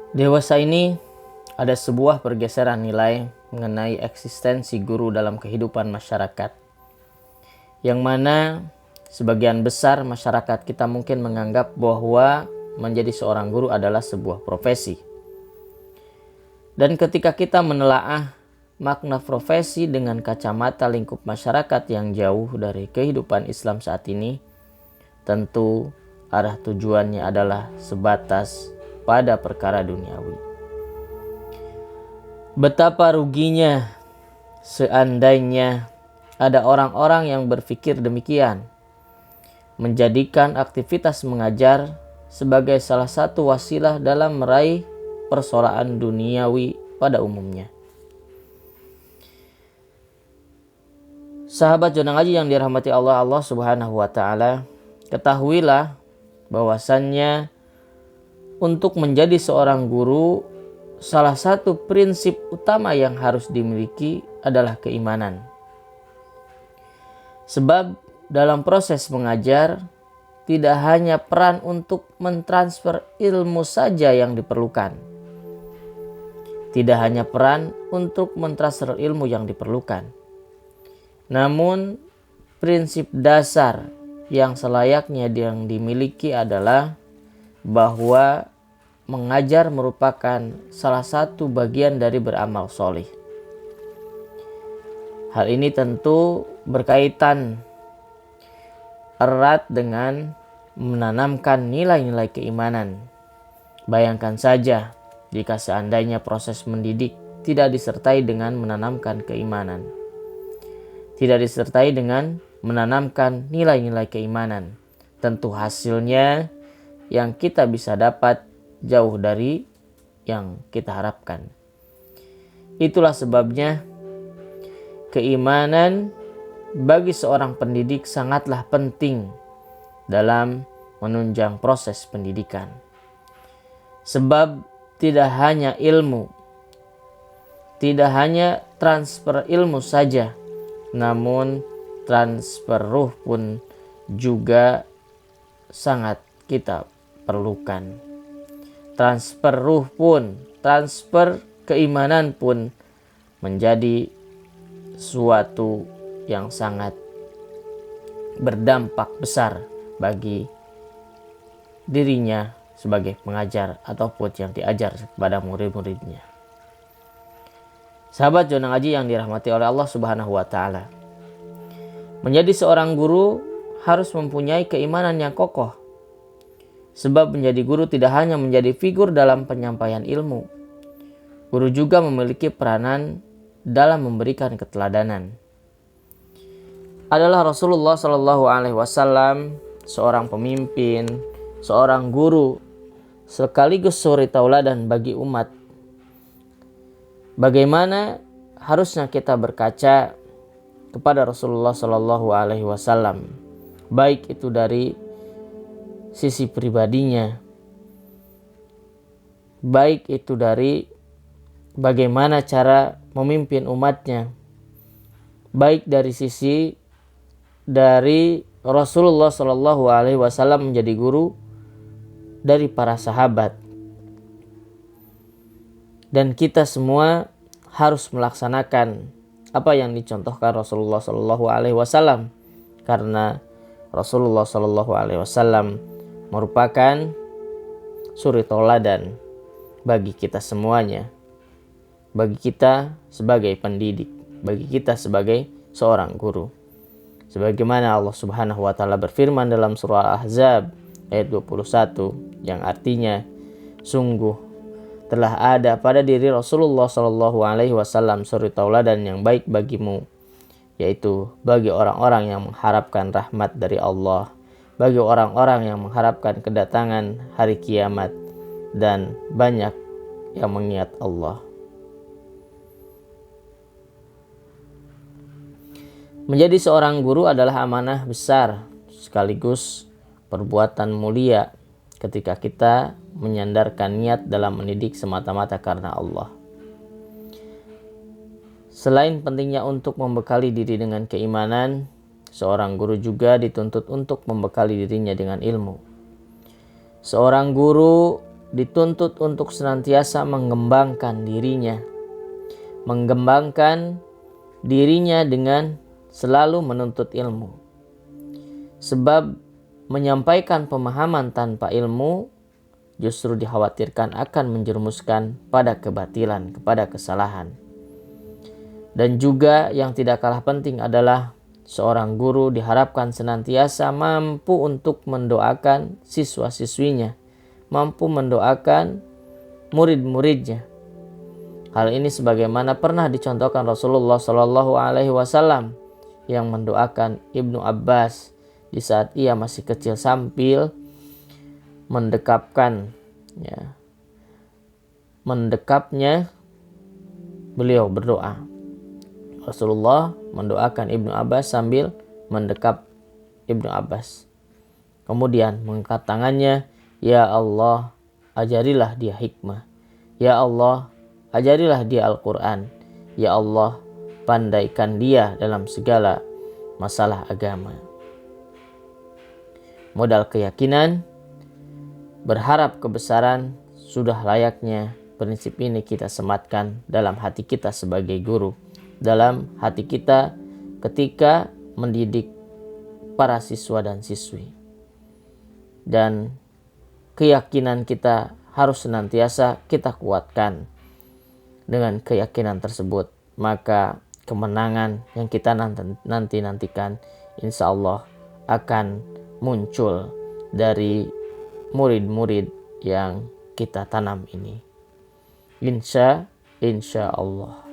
Dewasa ini ada sebuah pergeseran nilai mengenai eksistensi guru dalam kehidupan masyarakat, yang mana sebagian besar masyarakat kita mungkin menganggap bahwa menjadi seorang guru adalah sebuah profesi. Dan ketika kita menelaah makna profesi dengan kacamata lingkup masyarakat yang jauh dari kehidupan Islam saat ini, tentu arah tujuannya adalah sebatas pada perkara duniawi. Betapa ruginya seandainya ada orang-orang yang berpikir demikian, menjadikan aktivitas mengajar sebagai salah satu wasilah dalam meraih persoalan duniawi pada umumnya. Sahabat Jonang Haji yang dirahmati Allah Subhanahu wa Ta'ala, ketahuilah bahwasannya untuk menjadi seorang guru, salah satu prinsip utama yang harus dimiliki adalah keimanan. Sebab dalam proses mengajar, tidak hanya peran untuk mentransfer ilmu saja yang diperlukan. Tidak hanya peran untuk mentransfer ilmu yang diperlukan. Namun, prinsip dasar yang selayaknya yang dimiliki adalah bahwa mengajar merupakan salah satu bagian dari beramal soleh. Hal ini tentu berkaitan erat dengan menanamkan nilai-nilai keimanan. Bayangkan saja jika seandainya proses mendidik tidak disertai dengan menanamkan keimanan. Tidak disertai dengan menanamkan nilai-nilai keimanan. Tentu hasilnya yang kita bisa dapat jauh dari yang kita harapkan. Itulah sebabnya keimanan bagi seorang pendidik sangatlah penting dalam menunjang proses pendidikan. Sebab tidak hanya ilmu, tidak hanya transfer ilmu saja, namun transfer ruh pun juga sangat kita perlukan. Transfer ruh pun, transfer keimanan pun menjadi suatu yang sangat berdampak besar bagi dirinya sebagai pengajar ataupun yang diajar kepada murid-muridnya. Sahabat Jonang Haji yang dirahmati oleh Allah Subhanahu wa Ta'ala, menjadi seorang guru harus mempunyai keimanan yang kokoh. Sebab menjadi guru tidak hanya menjadi figur dalam penyampaian ilmu. Guru juga memiliki peranan dalam memberikan keteladanan. Adalah Rasulullah Shallallahu Alaihi Wasallam seorang pemimpin, seorang guru, sekaligus suri tauladan bagi umat. Bagaimana harusnya kita berkaca kepada Rasulullah Shallallahu Alaihi Wasallam, baik itu dari sisi pribadinya, baik itu dari bagaimana cara memimpin umatnya, baik dari sisi dari Rasulullah Shallallahu Alaihi Wasallam menjadi guru dari para sahabat, dan kita semua harus melaksanakan apa yang dicontohkan Rasulullah Shallallahu Alaihi Wasallam, karena Rasulullah Shallallahu Alaihi Wasallam merupakan suri tauladan bagi kita semuanya, bagi kita sebagai pendidik, bagi kita sebagai seorang guru. Sebagaimana Allah Subhanahu wa Ta'ala berfirman dalam surah Al-Ahzab ayat 21, yang artinya, sungguh telah ada pada diri Rasulullah Shallallahu Alaihi Wasallam suri tauladan yang baik bagimu, yaitu bagi orang-orang yang mengharapkan rahmat dari Allah, bagi orang-orang yang mengharapkan kedatangan hari kiamat, dan banyak yang mengingat Allah. Menjadi seorang guru adalah amanah besar, sekaligus perbuatan mulia ketika kita menyandarkan niat dalam mendidik semata-mata karena Allah. Selain pentingnya untuk membekali diri dengan keimanan, seorang guru juga dituntut untuk membekali dirinya dengan ilmu. Seorang guru dituntut untuk senantiasa mengembangkan dirinya dengan selalu menuntut ilmu. Sebab menyampaikan pemahaman tanpa ilmu justru dikhawatirkan akan menjerumuskan pada kebatilan, kepada kesalahan. Dan juga yang tidak kalah penting adalah seorang guru diharapkan senantiasa mampu untuk mendoakan siswa-siswinya, mampu mendoakan murid-muridnya. Hal ini sebagaimana pernah dicontohkan Rasulullah Shallallahu Alaihi Wasallam yang mendoakan Ibnu Abbas di saat ia masih kecil sambil mendekapnya beliau berdoa. Rasulullah mendoakan Ibnu Abbas sambil mendekap Ibnu Abbas. Kemudian mengangkat tangannya, "Ya Allah, ajarilah dia hikmah. Ya Allah, ajarilah dia Al-Quran. Ya Allah, pandaikan dia dalam segala masalah agama." Modal keyakinan, berharap kebesaran, sudah layaknya prinsip ini kita sematkan dalam hati kita sebagai guru, dalam hati kita ketika mendidik para siswa dan siswi. Dan keyakinan kita harus senantiasa kita kuatkan. Dengan keyakinan tersebut, maka kemenangan yang kita nantikan insya Allah akan muncul dari murid-murid yang kita tanam ini. Insya Allah.